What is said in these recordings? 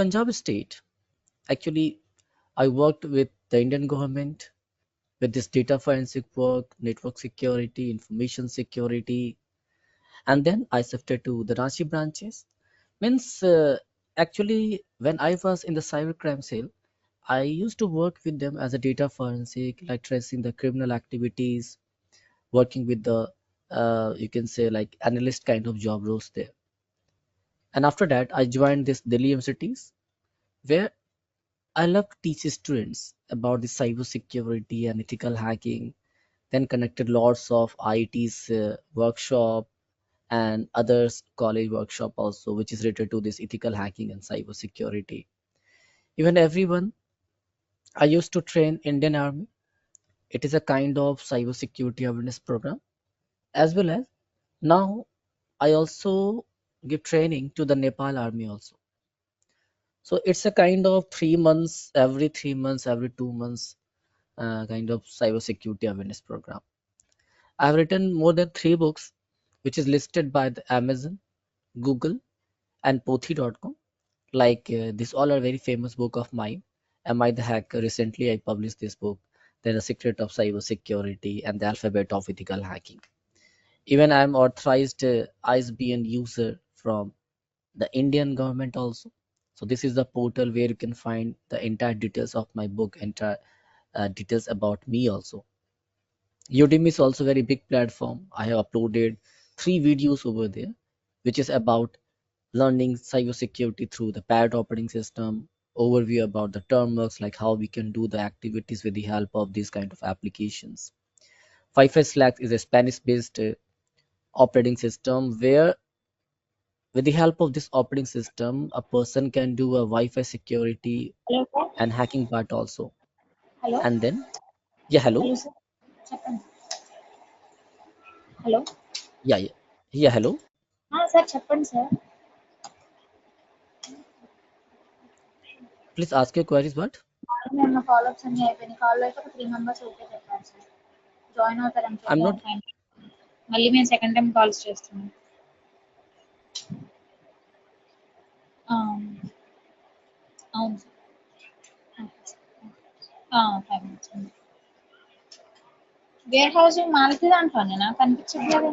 Punjab state, actually, I worked with the Indian government with this data forensic work, network security, information security, and then I shifted to the Ranchi branches. Means actually, when I was in the cybercrime cell, I used to work with them as a data forensic, like tracing the criminal activities, working with the you can say like analyst kind of job roles there. And after that, I joined this Delhi universities where I love to teach students about the cyber security and ethical hacking. Then connected lots of IIT's workshop and others college workshop also, which is related to this ethical hacking and cyber security. Even everyone, I used to train Indian Army. It is a kind of cyber security awareness program, as well as now I also give training to the Nepal Army also. So it's a kind of 3 months, every 3 months, every 2 months, kind of cyber security awareness program. I've written more than 3 books, which is listed by the Amazon, Google, and Pothi.com. Like these all are very famous book of mine. Am I the Hacker? Recently, I published this book. Then the Secret of Cyber Security and the Alphabet of Ethical Hacking. Even I am authorized ISBN user from the Indian government also. So this is the portal where you can find the entire details of my book, entire details about me also. Udemy is also a very big platform. I have uploaded 3 videos over there, which is about learning cybersecurity through the parrot operating system, overview about the term works, like how we can do the activities with the help of these kind of applications. Wi-Fi Slack is a Spanish-based operating system where with the help of this operating system, a person can do a Wi-Fi security Hello, sir. and hacking part also. Hello. And then, yeah, hello. Hello, sir. చెప్పండి. Hello Yeah, hello. Sir చెప్పండి sir. Please ask your queries, what? Morning ఉన్న follow-ups అన్ని అయిపోయినాయి. Call అయితే ఒక 3 members okay చెప్పారు sir. Join అవుతారని I'm చెప్పారు. not, మళ్ళీ మేము సెకండ్ టైం కాల్స్ చేస్తున్నాం. అవును sir. 5 minutes. Where housing Malathi దాంట్లోనేనా కనిపించట్లేదు.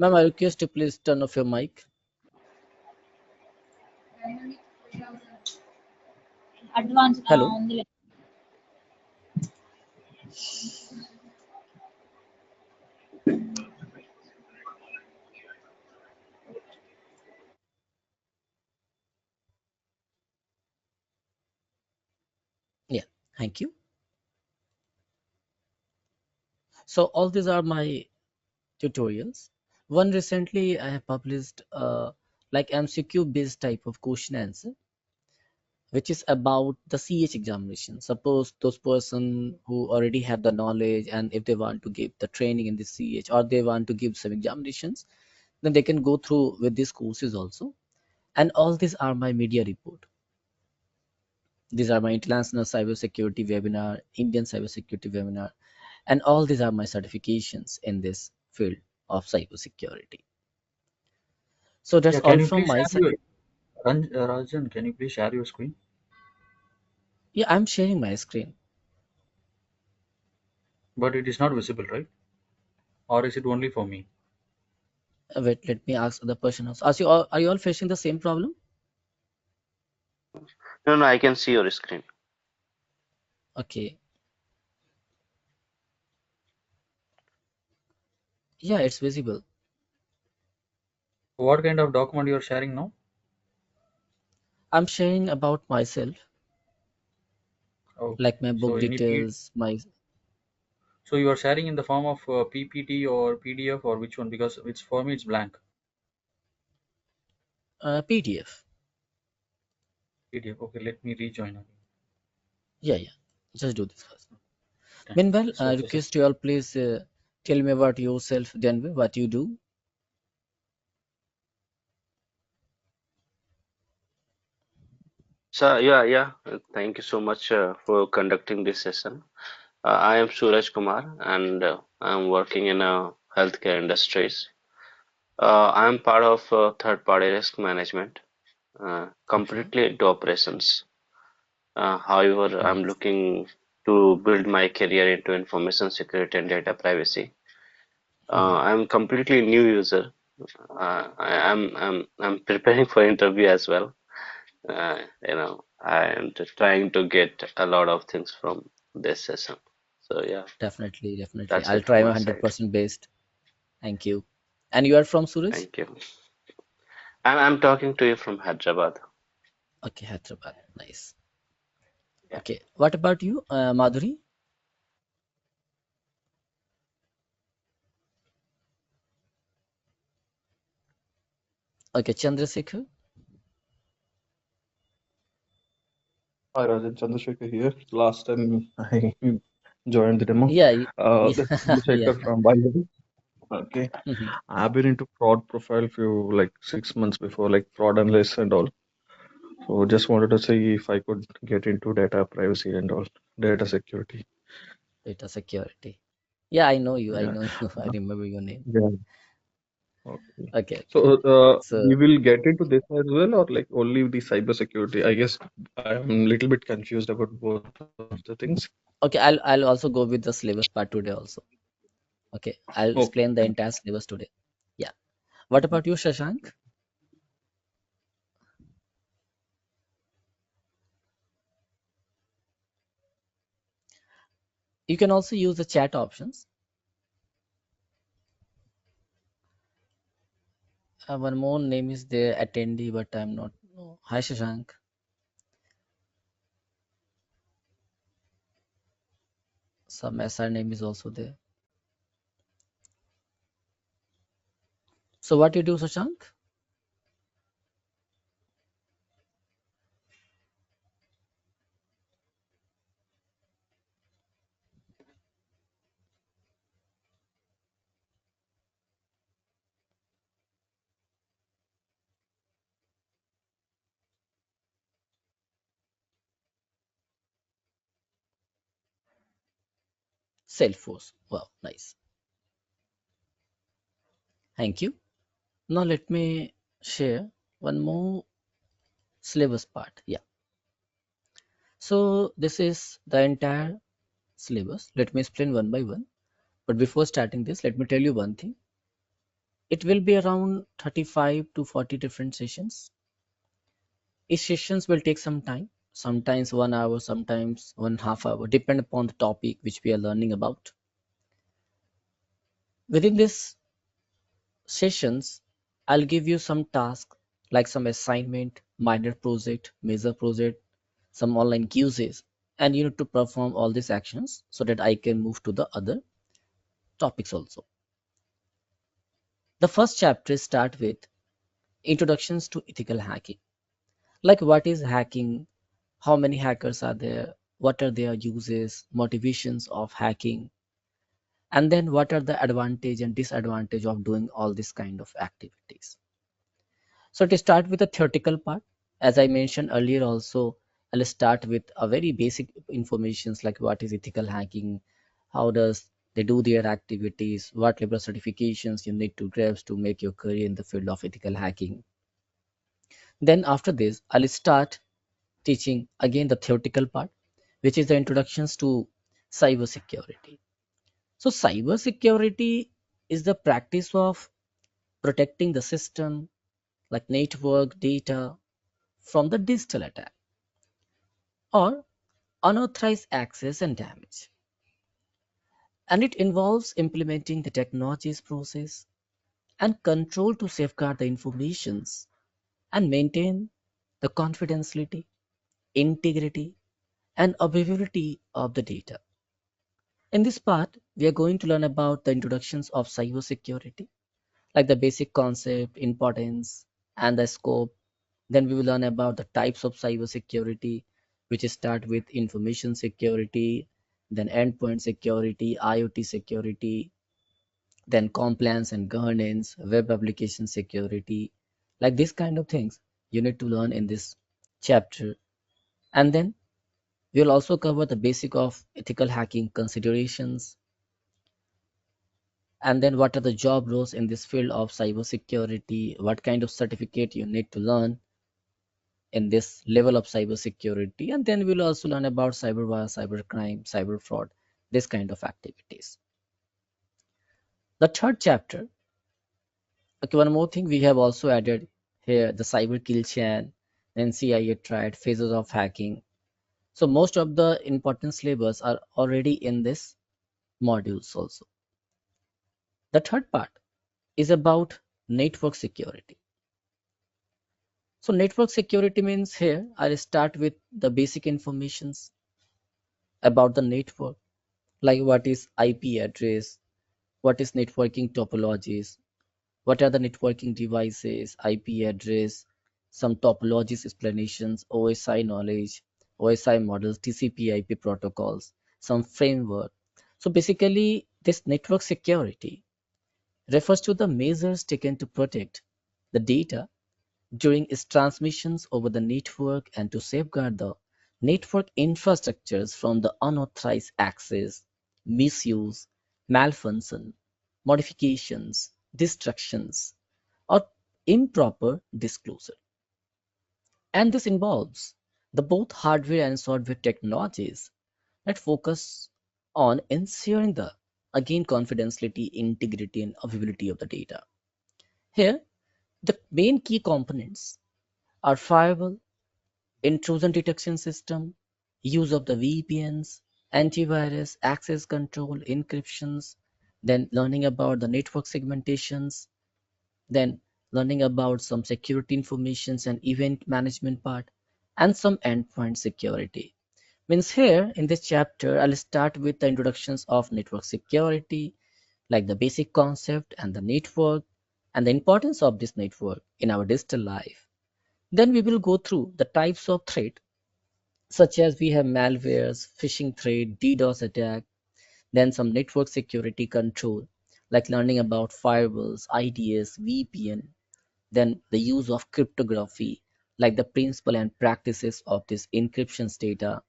ma'am, I request you please turn off your mic. Advance Hello. ఉందిలే. Yeah, thank you. So all these are my tutorials. One recently I have published like MCQ based type of question answer, which is about the CH examination. Suppose those person who already have the knowledge and if they want to give the training in the CH or they want to give some examinations, then they can go through with these courses also. And all these are my media report. These are my international cybersecurity webinar, Indian cybersecurity webinar, and all these are my certifications in this field of cybersecurity. So that's Yeah, all can you from please my share side. your Rajan? Can you please share your screen? Yeah, I'm sharing my screen. But it is not visible, right? Or is it only for me? Wait, let me ask the person also. Are you all facing the same problem? No, I can see your screen. Okay. Yeah, it's visible. What kind of document you are sharing now? I'm sharing about myself, Okay. like my So book details, my so you are sharing in the form of PPT or PDF or which one? Because it's for me it's blank PDF. PDF. Okay, let me rejoin again. Yeah. Just do this first. Okay. Meanwhile, I So this is request you all please tell me about yourself, then what you do. So yeah. Thank you so much for conducting this session. I am Suraj Kumar, and I'm working in healthcare industries. I am part of third-party risk management. Okay. completely into operations. However, I'm Nice. looking to build my career into information security and data privacy. Mhm. I'm completely new user. I'm preparing for interview as well. And trying to get a lot of things from this session. So yeah, Definitely, definitely. that's I'll it from try my my side. 100% best. Thank you. And you are from Suraj? Thank you. I'm talking to you from Hyderabad. Okay, Hyderabad. Nice. Yeah. Okay. What about you, Madhuri? Okay, Chandrasekhar. Hi Rajan, Chandrasekhar here. Last time I joined the demo. Yeah, This is yeah, yeah. Chandrasekhar from Bangalore. Okay. Mhm. I've been into fraud profile few like 6 months before, like fraud analyst and all. So just wanted to see if I could get into data privacy and all, data security. Data security. Yeah, I know you. I Yeah. know you. I Uh, remember your name. yeah. Okay. Okay, okay. So So, we will get into this as well, or like only the cyber security? I guess I'm a little bit confused about both of the things. okay, I'll also go with the syllabus part today also. Okay, I'll explain the Okay. entire syllabus today. Yeah. What about you, Shashank? You can also use the chat options. One more name is there, attendee, but I'm not. No. Hi, Shashank. Some SR name is also there. So what you do, Shashank? Salesforce. Wow, nice. Thank you. Now let me share one more syllabus part. Yeah. So this is the entire syllabus. Let me explain one by one. But before starting this, let me tell you one thing. It will be around 35 to 40 different sessions. Each sessions will take some time, sometimes 1 hour, sometimes 1.5 hour, depend upon the topic which we are learning about. Within this sessions, I'll give you some task like some assignment, minor project, major project, some online quizzes, and you need to perform all these actions so that I can move to the other topics also. The first chapter start with introductions to ethical hacking. Like what is hacking? How many hackers are there? What are their uses, motivations of hacking? And then what are the advantage and disadvantage of doing all this kind of activities? So to start with the theoretical part, as I mentioned earlier also, I'll start with a very basic informations like what is ethical hacking, how does they do their activities, what level of certifications you need to grasp to make your career in the field of ethical hacking. Then after this, I'll start teaching again the theoretical part, which is the introductions to cybersecurity. So cybersecurity is the practice of protecting the system like network data from the digital attack or unauthorized access and damage. And it involves implementing the technology's process and control to safeguard the informations and maintain the confidentiality, integrity, and availability of the data. In this part, we are going to learn about the introductions of cybersecurity, like the basic concept, importance, and the scope. Then we will learn about the types of cybersecurity, which start with information security, then endpoint security, IoT security, then compliance and governance, web application security, like this kind of things you need to learn in this chapter. And then we'll also cover the basic of ethical hacking considerations, and then what are the job roles in this field of cybersecurity, what kind of certificate you need to learn, in this level of cybersecurity, and then we'll also learn about cyberwar, cybercrime, cyber fraud, this kind of activities. The third chapter, okay, one more thing we have also added here, the cyber kill chain, then CIA triad, phases of hacking. So most of the important syllabus are already in this modules also. The third part is about network security. So network security means here I'll start with the basic informations about the network, like what is IP address, what is networking topologies, what are the networking devices, IP address, some topologies explanations, OSI knowledge, OSI models, TCP IP protocols, some framework. So basically this network security refers to the measures taken to protect the data during its transmissions over the network and to safeguard the network infrastructures from the unauthorized access, misuse, malfunction, modifications, destructions, or improper disclosure. And this involves the both hardware and software technologies that focus on ensuring the again confidentiality, integrity, and availability of the data. Here, the main key components are firewall, intrusion detection system, use of the VPNs, antivirus, access control, encryptions, then learning about the network segmentations, then learning about some security informations and event management part, and some endpoint security. Means here in this chapter, I'll start with the introductions of network security, like the basic concept and the network, and the importance of this network in our digital life. Then we will go through the types of threat, such as we have malwares, phishing threat, DDoS attack, then some network security control, like learning about firewalls, IDS, VPN, then the use of cryptography, like the principle and practices of this encryption data,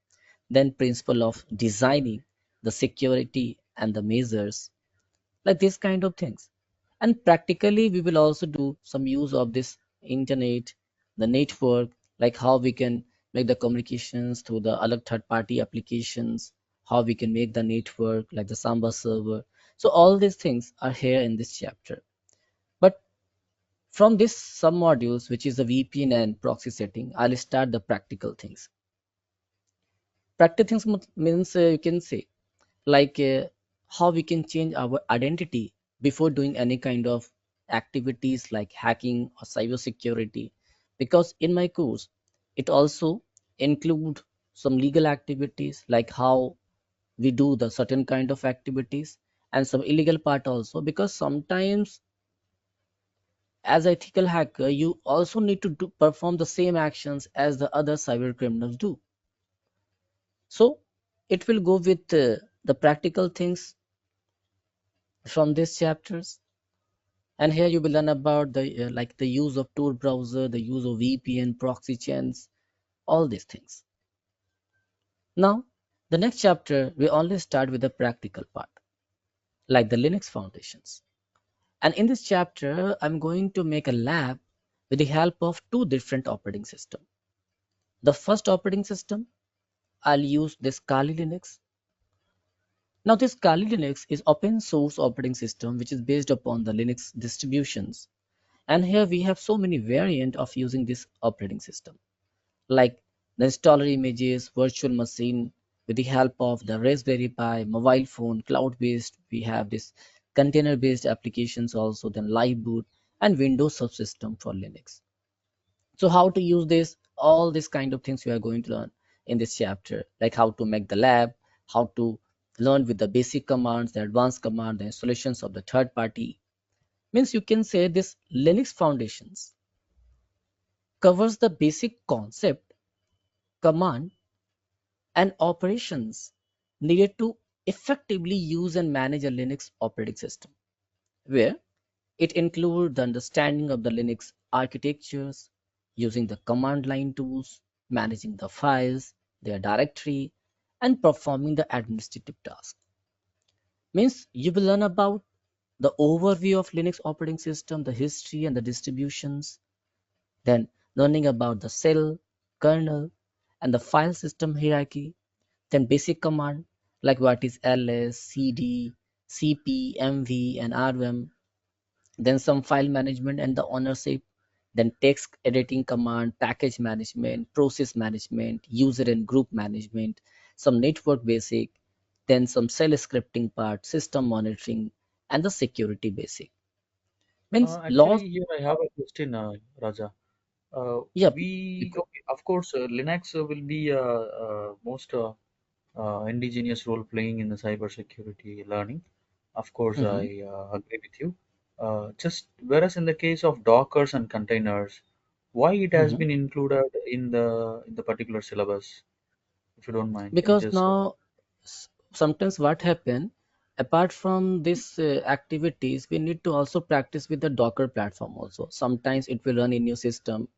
then principle of designing the security and the measures, like this kind of things. And practically we will also do some use of this internet, the network, like how we can make the communications through the other third party applications, how we can make the network like the Samba server. So all these things are here in this chapter. But from this sub modules, which is the VPN and proxy setting, I'll start the practical things. Practical things means you can say like how we can change our identity before doing any kind of activities like hacking or cybersecurity. Because in my course, it also include some legal activities like how we do the certain kind of activities and some illegal part also, because sometimes as ethical hacker you also need to perform the same actions as the other cyber criminals do. So it will go with the practical things from these chapters. And here you will learn about the like the use of Tor browser, the use of VPN, proxy chains, all these things. Now, the next chapter we only start with the practical part, like the Linux foundations. And in this chapter, I'm going to make a lab with the help of two different operating systems. The first operating system, I'll use this Kali Linux. Now, this Kali Linux is open source operating system which is based upon the Linux distributions. And here we have so many variants of using this operating system, like the installer images, virtual machine with the help of the Raspberry Pi, mobile phone, cloud-based. We have this container-based applications also, then live boot and Windows subsystem for Linux. So how to use this, all these kind of things we are going to learn in this chapter, like how to make the lab, how to learn with the basic commands, the advanced command, the installations of the third party. Means you can say this Linux foundations covers the basic concept, command, and operations needed to effectively use and manage a Linux operating system, where it includes the understanding of the Linux architectures, using the command line tools, managing the files, their directory, and performing the administrative tasks. Means you will learn about the overview of Linux operating system, the history and the distributions, then learning about the shell, kernel, and the file system hierarchy. Then basic command like what is ls, cd, cp, mv, and rm. Then some file management and the ownership. Then text editing command, package management, process management, user and group management, some network basic, then some shell scripting part, system monitoring, and the security basic. Means laws. Actually, here I have a question, Raja. Yeah, We because, okay, of course, Linux will be most indigenous role playing in the cybersecurity learning. Of course, mhm, I agree with you. Just whereas in the case of Dockers and containers, why it has mhm. been included in the particular syllabus? If you don't mind, can you Because just now sometimes what happen, apart from this activities, we need to also practice with the Docker platform also. Sometimes it will run in your system.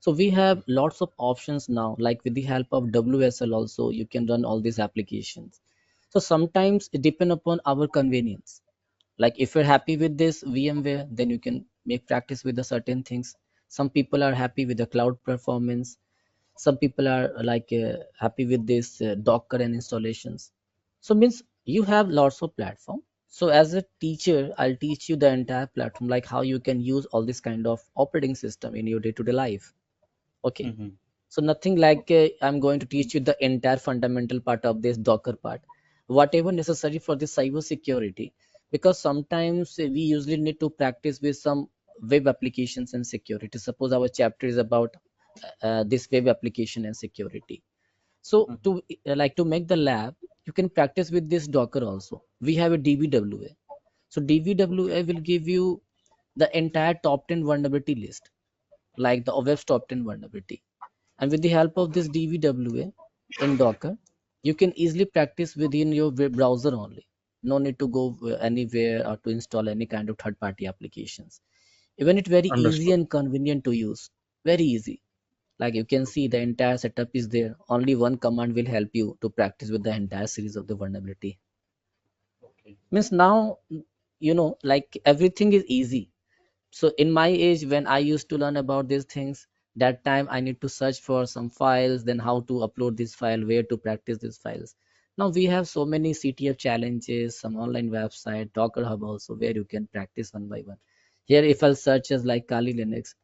So we have lots of options now, like with the help of WSL also, you can run all these applications. So sometimes it depend upon our convenience. Like if you're happy with this VMware, then you can make practice with the certain things. Some people are happy with the cloud performance. Some people are like happy with this Docker and installations. So means you have lots of platform. So as a teacher, I'll teach you the entire platform, like how you can use all this kind of operating system in your day-to-day life. Okay. Mhm. So nothing like I'm going to teach you the entire fundamental part of this Docker part, whatever necessary for the cyber security, because sometimes we usually need to practice with some web applications and security. Suppose our chapter is about this web application and security. So Mhm. to like to make the lab, you can practice with this Docker also. We have a DBWA. So DBWA will give you the entire top 10 vulnerability list, like the web's top 10 vulnerability. And with the help of this DBWA in Docker, you can easily practice within your web browser only. No need to go anywhere or to install any kind of third-party applications. Even it's very easy Understood. and convenient to use. Very easy. Like you can see the entire setup is there. Only one command will help you to practice with the entire series of the vulnerability. Okay. Means now, like everything is easy. So in my age, when I used to learn about these things, that time I need to search for some files, then how to upload this file, where to practice these files. Now we have so many CTF challenges, some online website, Docker Hub also, where you can practice one by one. Here, if I'll search as like Kali Linux,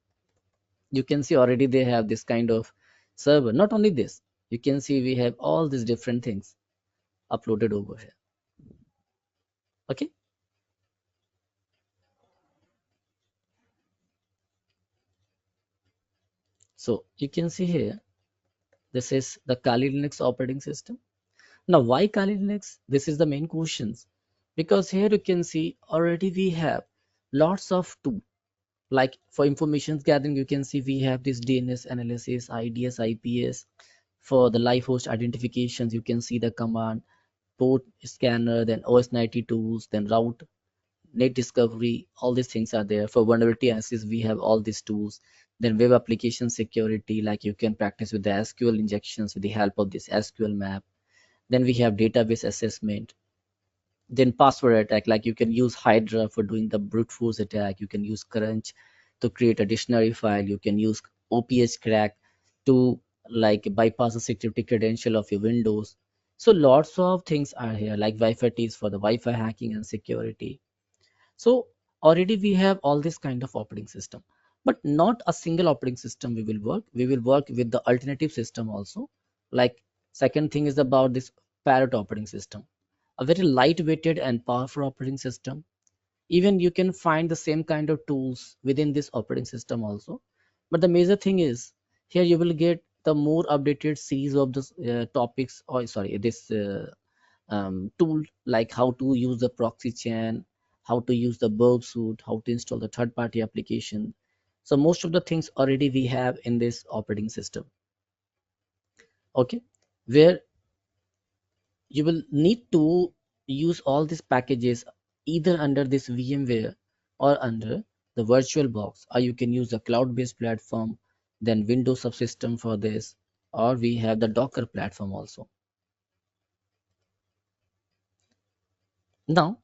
you can see already they have this kind of server. Not only this, you can see we have all these different things uploaded over here. Okay, so you can see here, this is the Kali Linux operating system. Now, why Kali Linux? This is the main questions. Because here you can see already we have lots of tools. Like for information gathering, you can see we have this DNS analysis, IDS, IPS. For the live host identifications, you can see the command, port scanner, then OS90 tools, then route, net discovery, all these things are there. For vulnerability analysis, we have all these tools. Then web application security, like you can practice with the SQL injections with the help of this SQL map. Then we have database assessment. Then password attack, like you can use Hydra for doing the brute force attack. You can use Crunch to create a dictionary file. You can use OPH crack to like bypass the security credential of your Windows. So lots of things are here, like Wi-Fi is for the Wi-Fi hacking and security. So already we have all this kind of operating system, but not a single operating system we will work. We will work with the alternative system also. Like second thing is about this Parrot operating system, a very lightweighted and powerful operating system. Even you can find the same kind of tools within this operating system also. But the major thing is here you will get the more updated series of this topics, or sorry, this tool, like how to use the proxy chain, how to use the burp suite, how to install the third party application. So most of the things already we have in this operating system. Okay, where you will need to use all these packages either under this VMware or under the virtual box, or you can use the cloud-based platform, then Windows subsystem for this, or we have the Docker platform also. Now,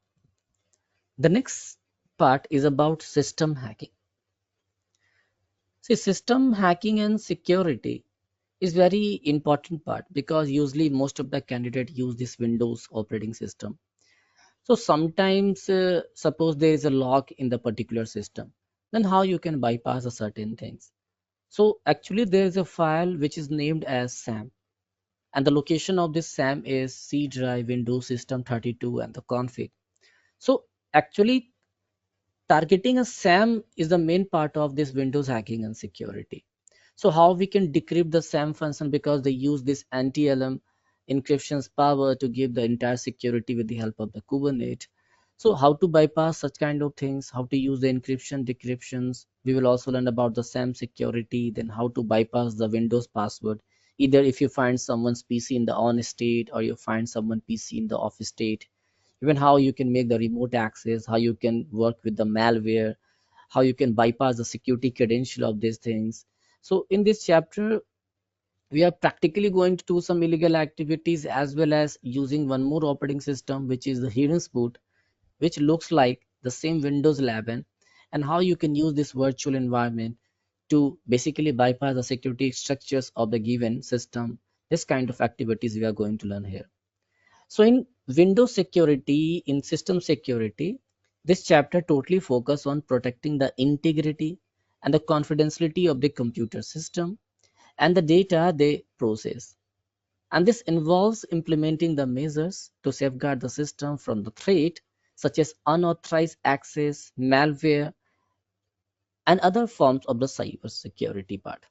the next part is about system hacking. See, system hacking and security. is very important part because usually most of the candidate use this Windows operating system. So sometimes suppose there is a lock in the particular system, then how you can bypass a certain things. So actually there is a file which is named as SAM, and the location of this SAM is C drive Windows System 32 and the config. So actually targeting a SAM is the main part of this Windows hacking and security. So how we can decrypt the SAM function, because they use this anti-LM encryption's power to give the entire security with the help of the Kubernetes. So how to bypass such kind of things, how to use the encryption, decryptions. We will also learn about the SAM security, then how to bypass the Windows password. Either if you find someone's PC in the on state or you find someone PC in the off state, even how you can make the remote access, how you can work with the malware, how you can bypass the security credential of these things. So in this chapter, we are practically going to do some illegal activities as well as using one more operating system, which is the hidden boot, which looks like the same Windows 11, and how you can use this virtual environment to basically bypass the security structures of the given system. This kind of activities we are going to learn here. So in Windows security, in system security, this chapter totally focus on protecting the integrity and the confidentiality of the computer system and the data they process. And this involves implementing the measures to safeguard the system from the threat such as unauthorized access, malware, and other forms of the cyber security part.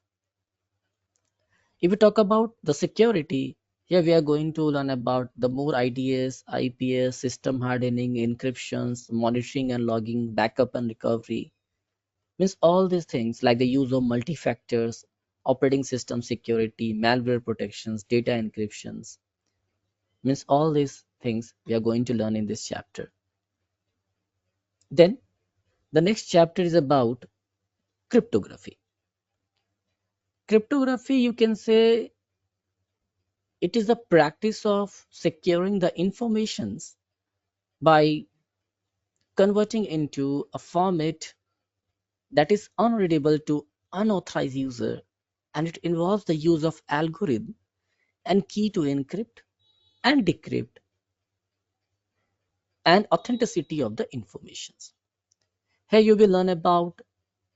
If we talk about the security, here we are going to learn about the more IDS, IPS, system hardening, encryptions, monitoring and logging, backup and recovery. Means all these things like the use of multi-factors, operating system security, malware protections, data encryptions. Means all these things we are going to learn in this chapter. Then the next chapter is about cryptography. Cryptography, you can say, it is the practice of securing the informations by converting into a format that is unreadable to unauthorized user, and it involves the use of algorithm and key to encrypt and decrypt and authenticity of the informations. Here you will learn about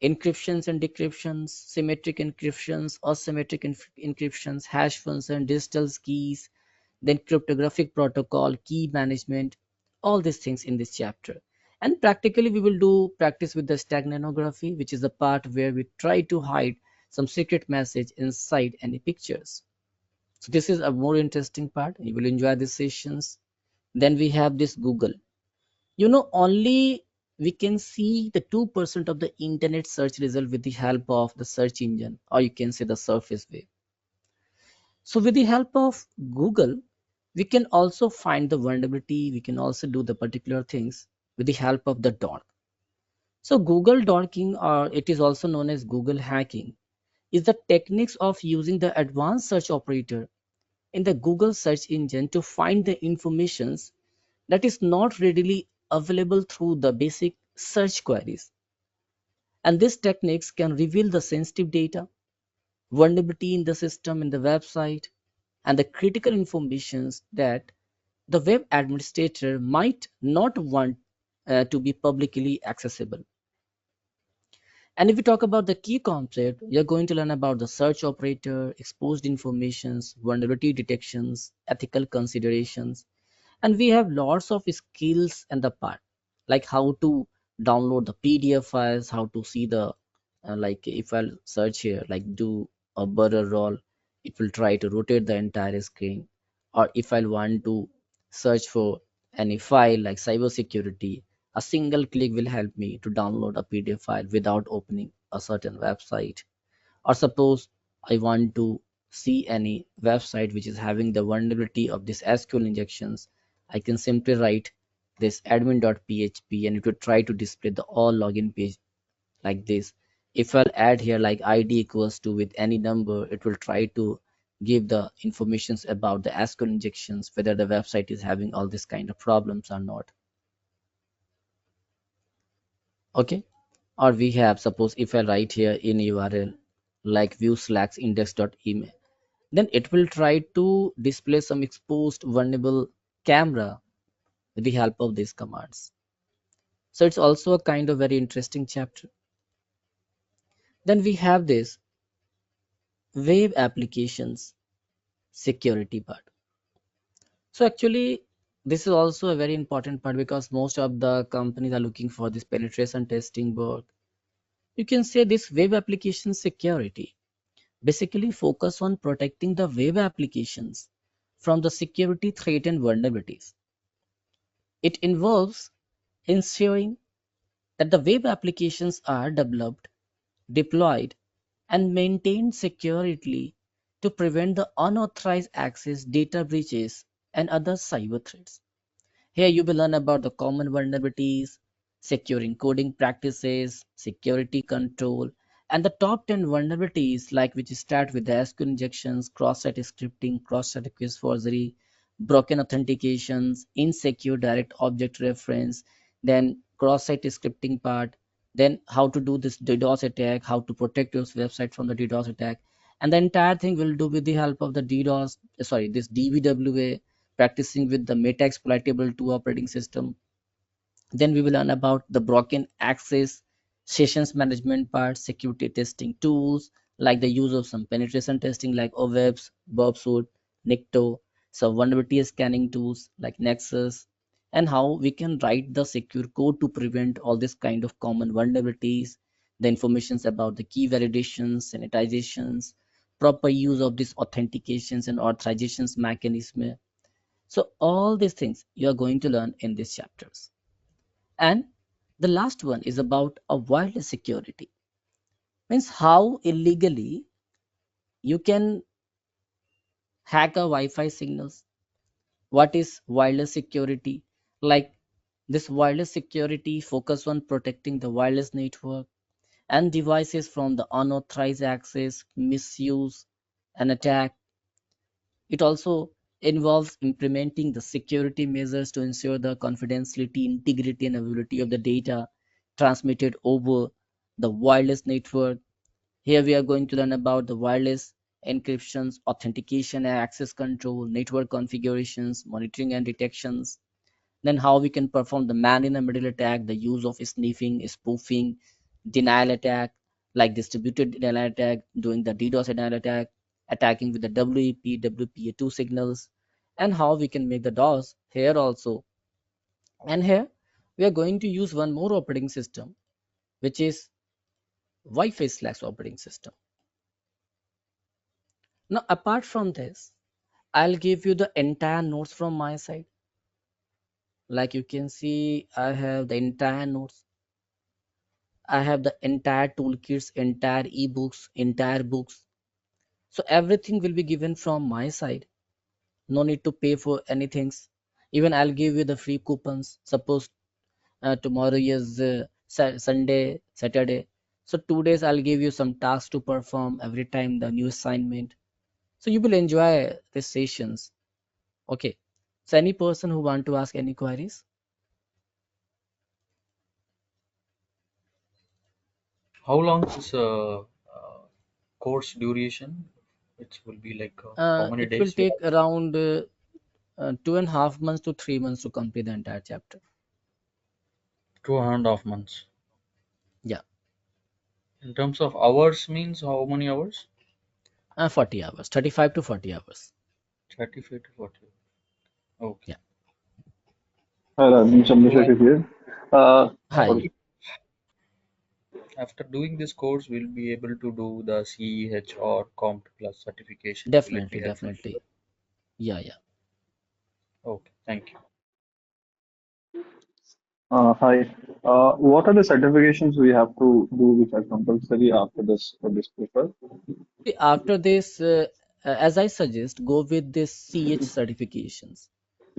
encryptions and decryptions, symmetric encryptions, asymmetric encryptions, hash function, digital keys, then cryptographic protocol, key management, all these things in this chapter. And practically we will do practice with the steganography, which is the part where we try to hide some secret message inside any pictures. So this is a more interesting part. You will enjoy these sessions. Then we have this Google. Only we can see the 2% of the internet search result with the help of the search engine, or you can say the surface web. So with the help of Google, we can also find the vulnerability. We can also do the particular things with the help of the dark. So Google dorking, or it is also known as Google hacking, is the techniques of using the advanced search operator in the Google search engine to find the informations that is not readily available through the basic search queries. And these techniques can reveal the sensitive data, vulnerability in the system, in the website, and the critical informations that the web administrator might not want to be publicly accessible. And if we talk about the key concept, you're going to learn about the search operator, exposed informations, vulnerability detections, ethical considerations, and we have lots of skills in the part, like how to download the PDF files, how to see the like if I'll search here, like do a barrel roll, it will try to rotate the entire screen. Or if I want to search for any file like cybersecurity, a single click will help me to download a PDF file without opening a certain website. Or suppose I want to see any website which is having the vulnerability of this SQL injections, I can simply write this admin.php and it will try to display the all login page like this. If I'll add here like ID equals to with any number, it will try to give the informations about the SQL injections, whether the website is having all this kind of problems or not. Okay. Or we have, suppose if I write here in URL like view slacks index.email, then it will try to display some exposed vulnerable camera with the help of these commands. So it's also a kind of very interesting chapter. Then we have this web applications security part. So actually, this is also a very important part because most of the companies are looking for this penetration testing work. You can say this web application security basically focus on protecting the web applications from the security threat and vulnerabilities. It involves ensuring that the web applications are developed, deployed, and maintained securely to prevent the unauthorized access, data breaches, and other cyber threats. Here you will learn about the common vulnerabilities, securing coding practices, security control, and the top 10 vulnerabilities like which start with the SQL injections, cross-site scripting, cross-site request forgery, broken authentications, insecure direct object reference, then cross-site scripting part, then how to do this DDoS attack, how to protect your website from the DDoS attack, and the entire thing will do with the help of the this DBWA, practicing with the meta exploitable 2 operating system. Then we will learn about the broken access, sessions management part, security testing tools, like the use of some penetration testing like OWebs, Bobsuit, Nikto, some vulnerability scanning tools like Nexus, and how we can write the secure code to prevent all this kind of common vulnerabilities, the informations about the key validations, sanitizations, proper use of these authentications and authorizations mechanism. So all these things you are going to learn in these chapters. And the last one is about a wireless security. Means how illegally you can hack a Wi-Fi signals. What is wireless security? Like this wireless security focus on protecting the wireless network and devices from the unauthorized access, misuse, and attack. It also involves implementing the security measures to ensure the confidentiality, integrity, and availability of the data transmitted over the wireless network. Here we are going to learn about the wireless encryptions, authentication and access control, network configurations, monitoring and detections, then how we can perform the man in the middle attack, the use of sniffing, spoofing, denial attack, like distributed denial attack, doing the DDoS denial attack, attacking with the WEP, WPA2 signals, and how we can make the DOS here also. And here we are going to use one more operating system, which is Wi-Fi / operating system. Now, apart from this, I'll give you the entire notes from my side. Like you can see, I have the entire notes. I have the entire toolkits, entire ebooks, entire books. So everything will be given from my side. No need to pay for anything. Even I'll give you the free coupons. Suppose tomorrow is Sunday, Saturday. So 2 days I'll give you some tasks to perform every time the new assignment. So you will enjoy these sessions. Okay. So any person who want to ask any queries? How long is course duration? It will be like how many It will days we take have? around 2.5 months to 3 months to complete the entire chapter. 2.5 months. Yeah, In terms of hours means how many hours? 40 hours, 35 to 40 hours. 35 to 40. Okay. Yeah. Hi, Rajin So Chandrasekhar here. after Hi. Sorry. after doing this course, we'll be able to do the CEH or Comp Plus certification. Will it be Definitely, helpful? definitely. Yeah, yeah. Okay, thank you. Hi. What are the certifications we have to do which are compulsory after this for this paper? See, after this, as I suggest, go with this CH certifications.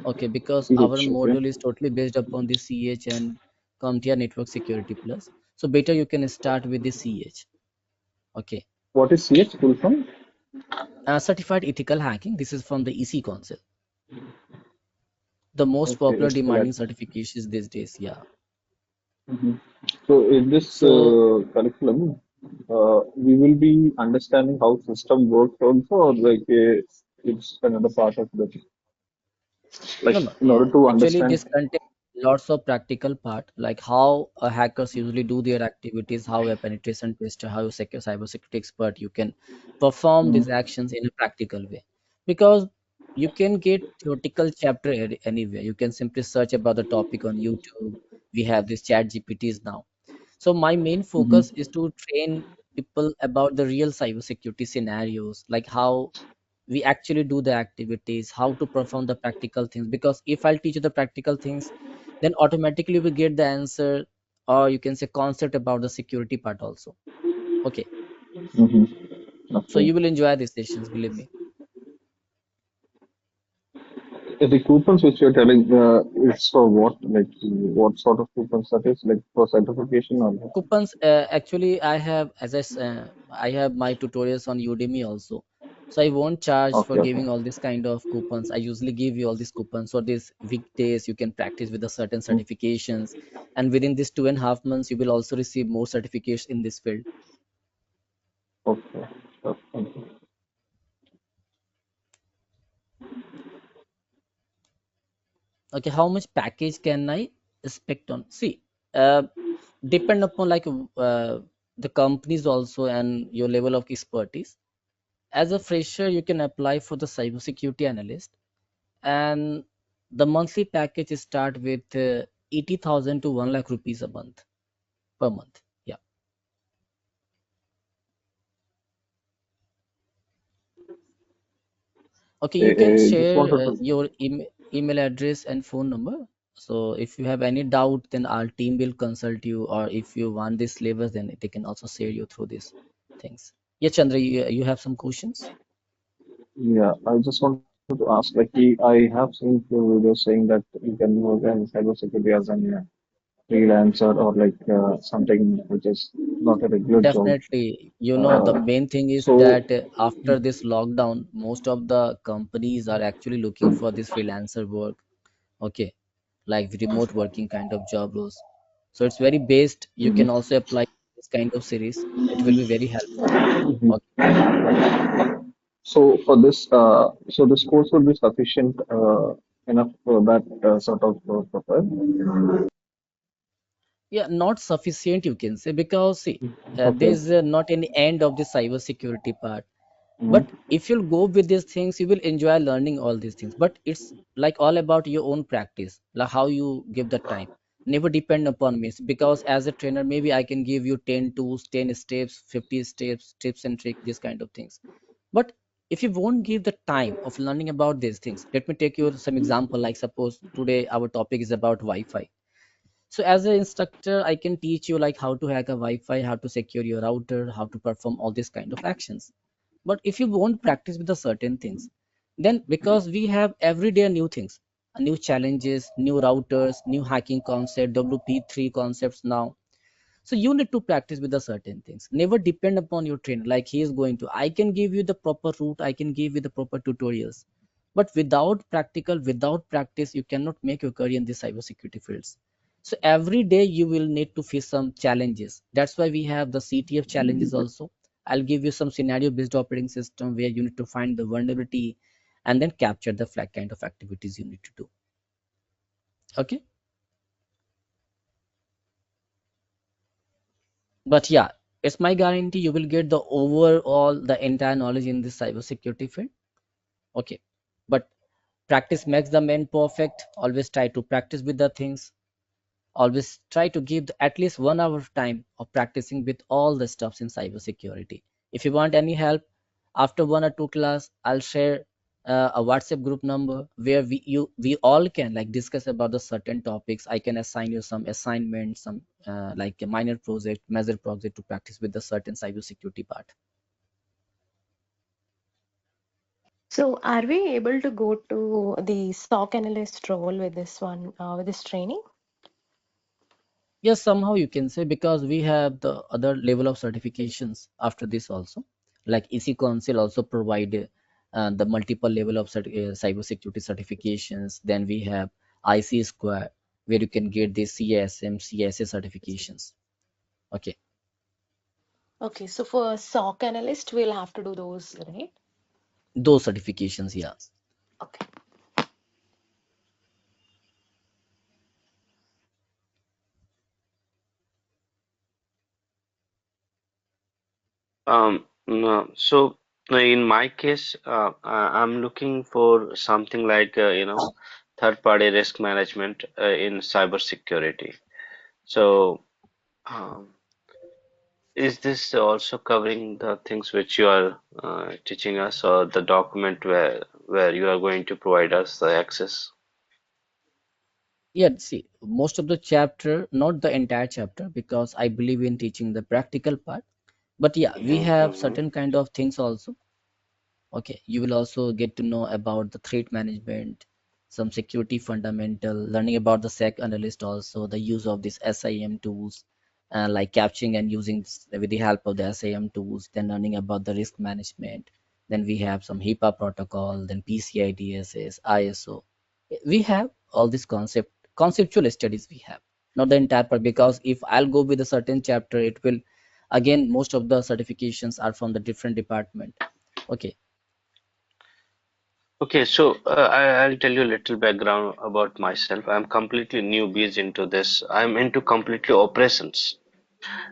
Okay, because our CH, okay. module is totally based upon the CH and CompTIA Network Security Plus. So better you can start with the CH. Okay. What is CH full from? Certified Ethical Hacking. This is from the EC Council. The most Okay, popular ethical demanding hacker. certifications these days. Yeah. Mhm. So in this So curriculum, we will be understanding how system works also, or like it's another part of the like No, no. in order to Actually, understand. this contains lots of practical part, like how hackers usually do their activities, how a penetration tester, how a secure cybersecurity expert, you can perform these Mm-hmm. actions in a practical way. Because you can get theoretical chapter anywhere. You can simply search about the topic on YouTube. We have these chat GPTs now. So my main focus is to train people about the real cybersecurity scenarios, like how we actually do the activities, how to perform the practical things. Because if I'll teach you the practical things, then automatically we get the answer, or you can say concept about the security part also. Okay, Mm-hmm. so Okay. you will enjoy these sessions, believe me. The coupons which you're telling, it's for what? Like what sort of coupons that is? Like for certification or what? Coupons, actually I have, I have my tutorials on Udemy also. So I won't charge for Okay, okay. giving all this kind of coupons. I usually give you all these coupons. So these weekdays you can practice with the certain Mm. certifications, and within these 2.5 months you will also receive more certificates in this field. Okay. Okay. Okay, how much package can I expect on? See, uh, depend upon like the companies also and your level of expertise. As a fresher, you can apply for the cybersecurity analyst, and the monthly package start with 80,000 to 1 lakh rupees a month, per month. Yeah. Okay, you can Just share wanted to. your email address and phone number. So if you have any doubt, then our team will consult you, or if you want this syllabus, then they can also share you through these things. Yeah, Chandra, you have some questions? Yeah, I just wanted to ask. Like, I have seen few videos saying that you can work in cybersecurity as a freelancer or like something which is not a regular job. Definitely. The Uh, main thing is so. that after this lockdown, most of the companies are actually looking for this freelancer work. Okay, like remote working kind of job roles. So it's very based. You can Mhm. also apply this kind of series. It will be very helpful. Mhm. Okay. So for this, so this course will be sufficient enough for that sort of profile. Yeah, not sufficient, you can say, because see, Okay. there's not any end of the cybersecurity part. Mhm. But if you'll go with these things, you will enjoy learning all these things. But it's like all about your own practice, like how you give the time. Never depend upon me, because as a trainer, maybe I can give you 10 tools, 10 steps, 50 steps, tips and tricks, this kind of things. But if you won't give the time of learning about these things, let me take you some example. Like suppose today our topic is about Wi-Fi. So as an instructor, I can teach you like how to hack a Wi-Fi, how to secure your router, how to perform all these kind of actions. But if you won't practice with the certain things, then because we have every day new things, new challenges, new routers, new hacking concept, WP3 concepts now. So you need to practice with the certain things. Never depend upon your trainer. Like he is going to, I can give you the proper route, I can give you the proper tutorials. But without practice, you cannot make your career in the cybersecurity fields. So every day you will need to face some challenges. That's why we have the CTF challenges also. I'll give you some scenario based operating system where you need to find the vulnerability and then capture the flag kind of activities you need to do. Okay. But yeah, it's my guarantee you will get the overall, the entire knowledge in this cybersecurity field. Okay. But practice makes the man perfect. Always try to practice with the things. Always try to give at least 1 hour of time of practicing with all the stuffs in cybersecurity. If you want any help after 1 or 2 class, I'll share a WhatsApp group number where we all can like discuss about the certain topics. I can assign you some assignments, some like a minor project, major project to practice with the certain cybersecurity part. So, are we able to go to the stock analyst role with this one, with this training? Yes, somehow you can say, because we have the other level of certifications after this also. Like EC Council also provide the multiple level of cybersecurity certifications. Then we have IC Square where you can get the CSM, CSA certifications. Okay. Okay, so for SOC analyst, we'll have to do those, right? Those certifications, yeah. Okay. No. So in my case, I'm looking for something like third-party risk management in cybersecurity. So um, is this also covering the things which you are teaching us, or the document where you are going to provide us the access? Yeah, see, most of the chapter, not the entire chapter, because I believe in teaching the practical part. But yeah, we have Mm-hmm. certain kind of things also. Okay, you will also get to know about the threat management, some security fundamental, learning about the SEC analyst also, the use of these SIM tools, like capturing and using with the help of the SIM tools, then learning about the risk management. Then we have some HIPAA protocol, then PCI DSS, ISO. We have all these conceptual studies we have, not the entire part, because if I'll go with a certain chapter, it will, again, most of the certifications are from the different department. Okay. Okay, so I'll tell you a little background about myself. I'm completely newbies into this. I'm into completely operations.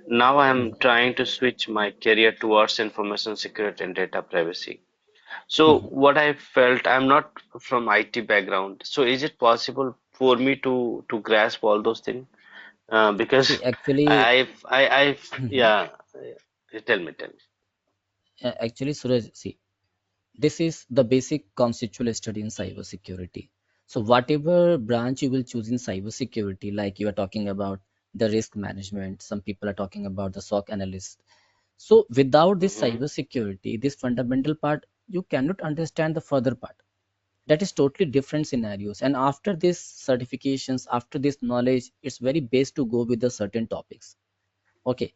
Now I'm Mhm. trying to switch my career towards information security and data privacy. So Mhm. what I felt, I'm not from IT background. So is it possible for me to grasp all those things? Because See, actually, mhm. yeah. Tell me. Actually, Suraj, see, this is the basic conceptual study in cybersecurity. So whatever branch you will choose in cybersecurity, like you are talking about the risk management, some people are talking about the SOC analyst. So without this Hmm. cybersecurity, this fundamental part, you cannot understand the further part. That is totally different scenarios. And after this certifications, after this knowledge, it's very best to go with the certain topics. Okay,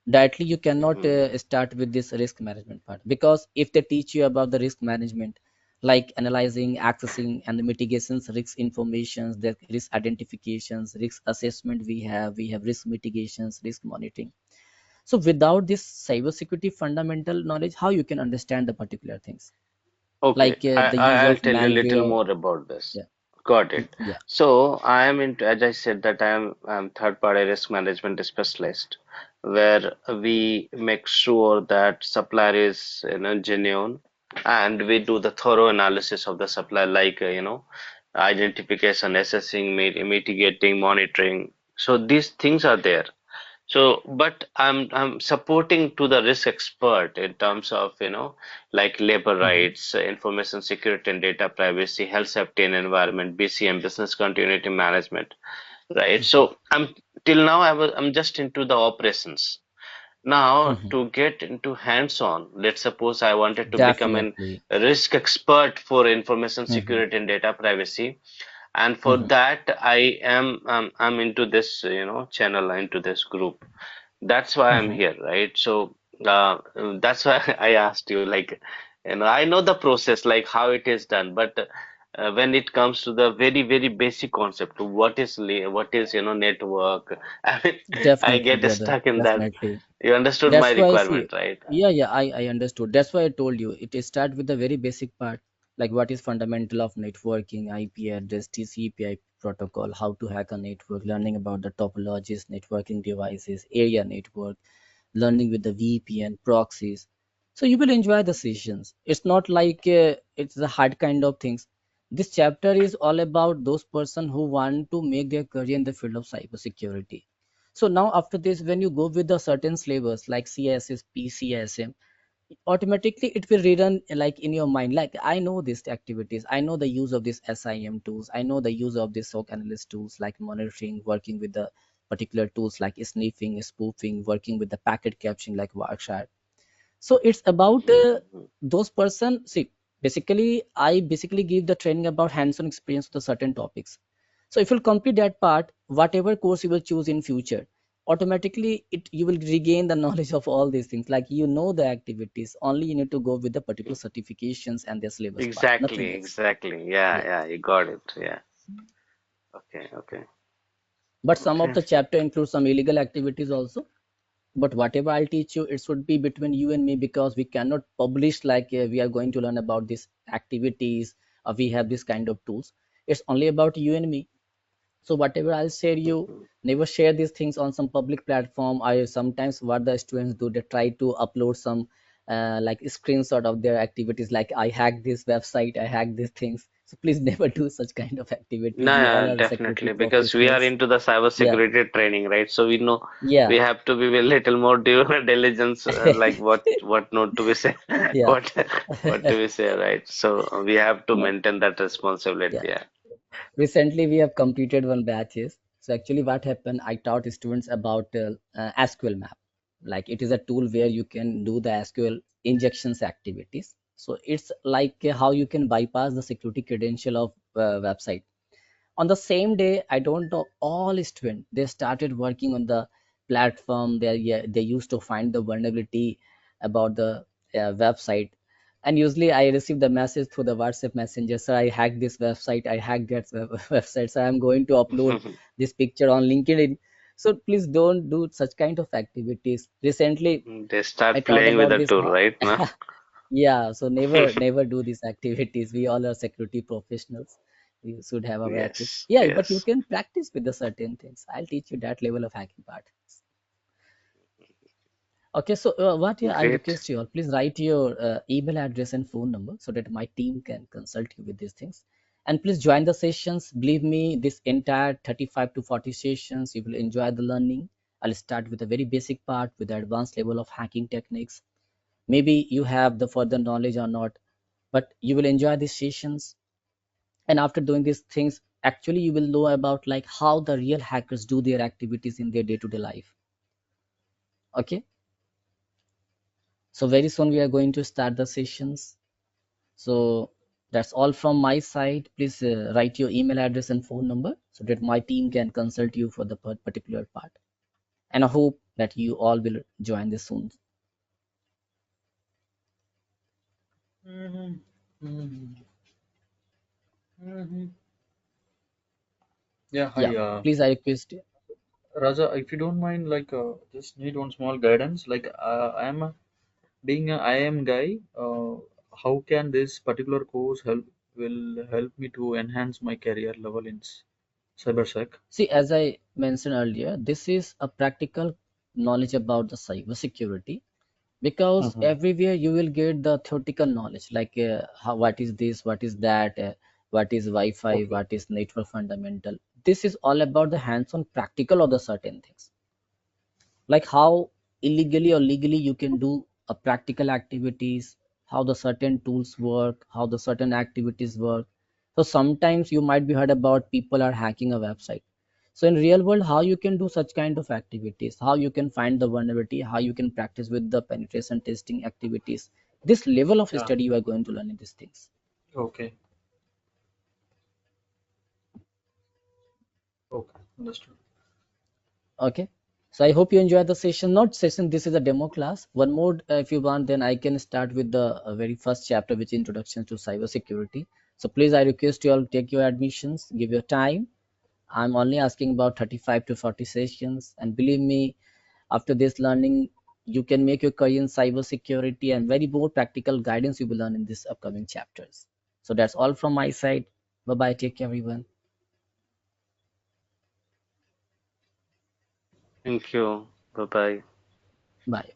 directly you cannot Hmm. start with this risk management part, because if they teach you about the risk management, like analyzing, accessing, and the mitigations, risk informations, the risk identifications, risk assessment, we have risk mitigations, risk monitoring. So without this cybersecurity fundamental knowledge, how you can understand the particular things, Okay, like the use I'll of tell you a little malware. more about this. Yeah. Got it. Yeah. So I am into, as I said, that I'm third-party risk management specialist, where we make sure that supplier is genuine, and we do the thorough analysis of the supplier, like identification, assessing, mitigating, monitoring. So these things are there. So, but I'm supporting to the risk expert in terms of, like labor Mhm. rights, information security and data privacy, health safety and environment, BCM, business continuity management, right? Mhm. So till now I'm just into the operations. Now Mhm. to get into hands-on, let's suppose I wanted to become an Definitely. a risk expert for information Mhm. security and data privacy, and for Mhm. that I'm into this channel, into this group. That's why I'm Mhm. here, right? So that's why I asked you, like, I know the process, like how it is done, but when it comes to the very, very basic concept, what is, network, I mean, I Definitely, get brother. stuck in that. Definitely. You understood my That's why, see, requirement, right? yeah, yeah, I understood. That's why I told you it start with the very basic part, like what is fundamental of networking, IP address, TCP/IP protocol, how to hack a network, learning about the topologies, networking devices, area network, learning with the VPN proxies. So you will enjoy the sessions. It's not like it's the hard kind of things. This chapter is all about those person who want to make their career in the field of cybersecurity. So now after this, when you go with the certain syllabus like CSS, PCSM, automatically it will rerun like in your mind. Like I know these activities, I know the use of these SIM tools, I know the use of these SOC analyst tools like monitoring, working with the particular tools like sniffing, spoofing, working with the packet capturing like Wireshark. So it's about Mhm. those person. See, basically, I basically give the training about hands-on experience to certain topics. So if you'll complete that part, whatever course you will choose in future, automatically you will regain the knowledge of all these things. Like you know the activities. Only you need to go with the particular certifications and their syllabus part, Exactly, nothing else. exactly. Yeah, Yeah. yeah, you got it. Yeah. Okay, okay, But some of okay. the chapter includes some illegal activities also. but whatever I'll teach you, it should be between you and me, because we cannot publish like we are going to learn about these activities, or we have this kind of tools. It's only about you and me. So whatever I'll share you, never share these things on some public platform. I sometimes what the students do, they try to upload some like screenshot of their activities, like I hacked this website, I hacked these things. So please never do such kind of activities. No, We all yeah, are security definitely, because we are professionals. into the Yeah. cybersecurity training, right? So we know we Yeah. have to be a little more due diligence, like what not to be say, Yeah. what what to be say, right? So we have to No. maintain that Yeah. responsibility. Yeah. Recently, we have completed one batches. So actually, what happened? I taught students about SQL map. Like it is a tool where you can do the SQL injections activities. So it's like how you can bypass the security credential of website. On the same day, I don't know, all students, they started working on the platform. They used to find the vulnerability about the website. And usually I receive the message through the WhatsApp messenger, sir, I hacked this website, I hacked that website, so I'm going to upload this picture on LinkedIn. So please don't do such kind of activities. Recently They I start taught playing with about the this tool, right? No? yeah, so never do these activities. We all are security professionals. We should have our ethics. Yes, Yeah, but you yes. can practice with the certain things. I'll teach you that level of hacking part. Okay, so what yeah, I'll Great. request you all, please write your email address and phone number so that my team can consult you with these things. And please join the sessions. Believe me, this entire 35 to 40 sessions, you will enjoy the learning. I'll start with a very basic part with the advanced level of hacking techniques. Maybe you have the further knowledge or not, but you will enjoy these sessions. And after doing these things, actually you will know about like how the real hackers do their activities in their day-to-day life. Okay, so very soon we are going to start the sessions. So that's all from my side. Please write your email address and phone number so that my team can consult you for the particular part. And I hope that you all will join this soon. Mhm, mhm, mhm. Yeah, Yeah, hi, please I request. Raja, if you don't mind, like, just need one small guidance. Like, being a IM guy, how can this particular course will help me to enhance my career level in cybersec? See, as I mentioned earlier, this is a practical knowledge about the cyber security, because Mm-hmm. everywhere you will get the theoretical knowledge like what is this, what is that, what is Wi-Fi, Okay. what is network fundamental. This is all about the hands-on practical of the certain things, like how illegally or legally you can do a practical activities, how the certain tools work, how the certain activities work. So sometimes you might be heard about people are hacking a website. So in real world, how you can do such kind of activities, how you can find the vulnerability, how you can practice with the penetration testing activities. This level of Yeah. study you are going to learn in these things. Okay. Okay. Understood. Okay. So I hope you enjoy the session. Not session, this is a demo class. One more, if you want, then I can start with the very first chapter, which is Introduction to Cybersecurity. So please, I request you all take your admissions, give your time. I'm only asking about 35 to 40 sessions. And believe me, after this learning, you can make your career in cybersecurity, and very more practical guidance you will learn in these upcoming chapters. So that's all from my side. Bye bye. Take care, everyone. Thank you. Bye bye. Bye.